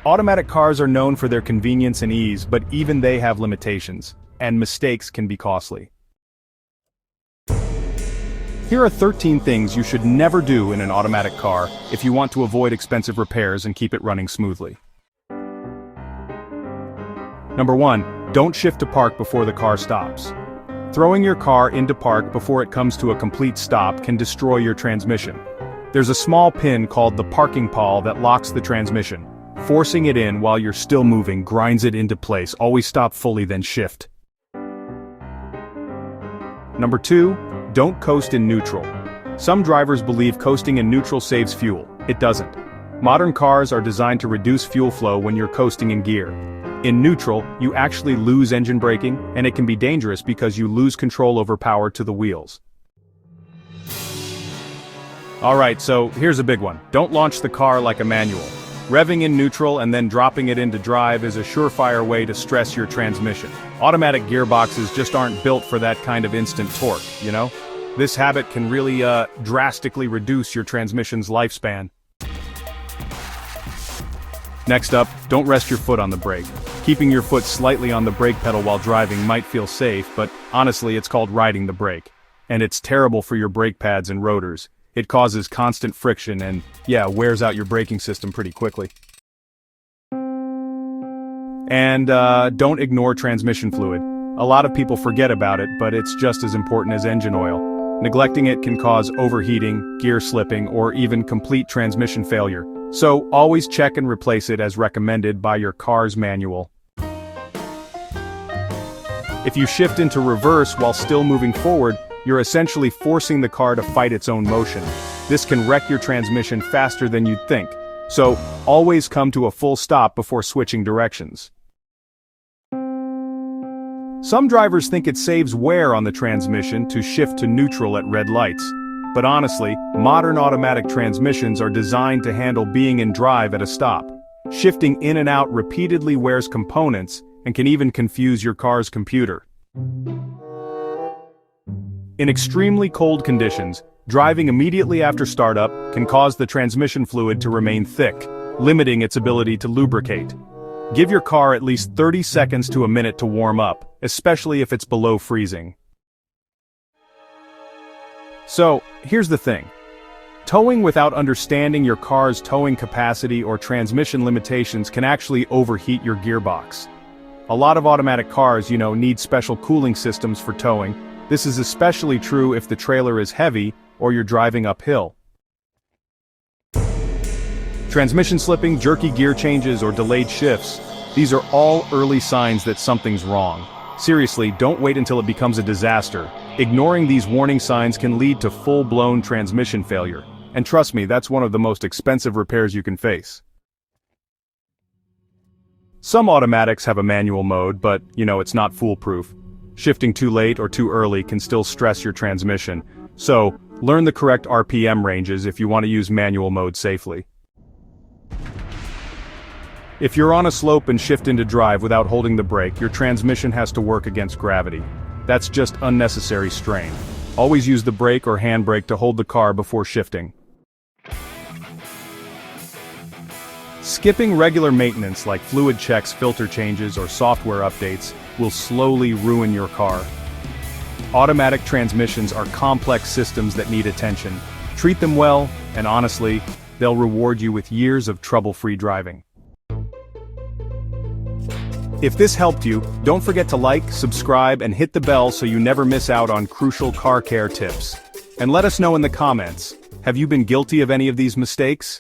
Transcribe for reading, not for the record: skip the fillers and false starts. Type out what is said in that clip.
Automatic cars are known for their convenience and ease, but even they have limitations, and mistakes can be costly. Here are 13 things you should never do in an automatic car if you want to avoid expensive repairs and keep it running smoothly. Number 1. Don't shift to park before the car stops. Throwing your car into park before it comes to a complete stop can destroy your transmission. There's a small pin called the parking pawl that locks the transmission. Forcing it in while you're still moving grinds it into place. Always stop fully, then shift. Number 2. Don't coast in neutral. Some drivers believe coasting in neutral saves fuel. It doesn't. Modern cars are designed to reduce fuel flow when you're coasting in gear. In neutral, you actually lose engine braking, and it can be dangerous because you lose control over power to the wheels. Alright, so here's a big one. Don't launch the car like a manual. Revving in neutral and then dropping it into drive is a surefire way to stress your transmission. Automatic gearboxes just aren't built for that kind of instant torque, you know? This habit can really, drastically reduce your transmission's lifespan. Next up, don't rest your foot on the brake. Keeping your foot slightly on the brake pedal while driving might feel safe, but honestly it's called riding the brake. And it's terrible for your brake pads and rotors. It causes constant friction and, wears out your braking system pretty quickly. And, don't ignore transmission fluid. A lot of people forget about it, but it's just as important as engine oil. Neglecting it can cause overheating, gear slipping, or even complete transmission failure. So, always check and replace it as recommended by your car's manual. If you shift into reverse while still moving forward, you're essentially forcing the car to fight its own motion. This can wreck your transmission faster than you'd think. So, always come to a full stop before switching directions. Some drivers think it saves wear on the transmission to shift to neutral at red lights. But honestly, modern automatic transmissions are designed to handle being in drive at a stop. Shifting in and out repeatedly wears components and can even confuse your car's computer. In extremely cold conditions, driving immediately after startup can cause the transmission fluid to remain thick, limiting its ability to lubricate. Give your car at least 30 seconds to a minute to warm up, especially if it's below freezing. So, here's the thing. Towing without understanding your car's towing capacity or transmission limitations can actually overheat your gearbox. A lot of automatic cars, need special cooling systems for towing. This is especially true if the trailer is heavy or you're driving uphill. Transmission slipping, jerky gear changes, or delayed shifts, these are all early signs that something's wrong. Seriously, don't wait until it becomes a disaster. Ignoring these warning signs can lead to full-blown transmission failure. And trust me, that's one of the most expensive repairs you can face. Some automatics have a manual mode, but, it's not foolproof. Shifting too late or too early can still stress your transmission. So, learn the correct RPM ranges if you want to use manual mode safely. If you're on a slope and shift into drive without holding the brake, your transmission has to work against gravity. That's just unnecessary strain. Always use the brake or handbrake to hold the car before shifting. Skipping regular maintenance like fluid checks, filter changes, or software updates will slowly ruin your car. Automatic transmissions are complex systems that need attention. Treat them well, and honestly, they'll reward you with years of trouble-free driving. If this helped you, don't forget to like, subscribe, and hit the bell so you never miss out on crucial car care tips. And let us know in the comments, have you been guilty of any of these mistakes?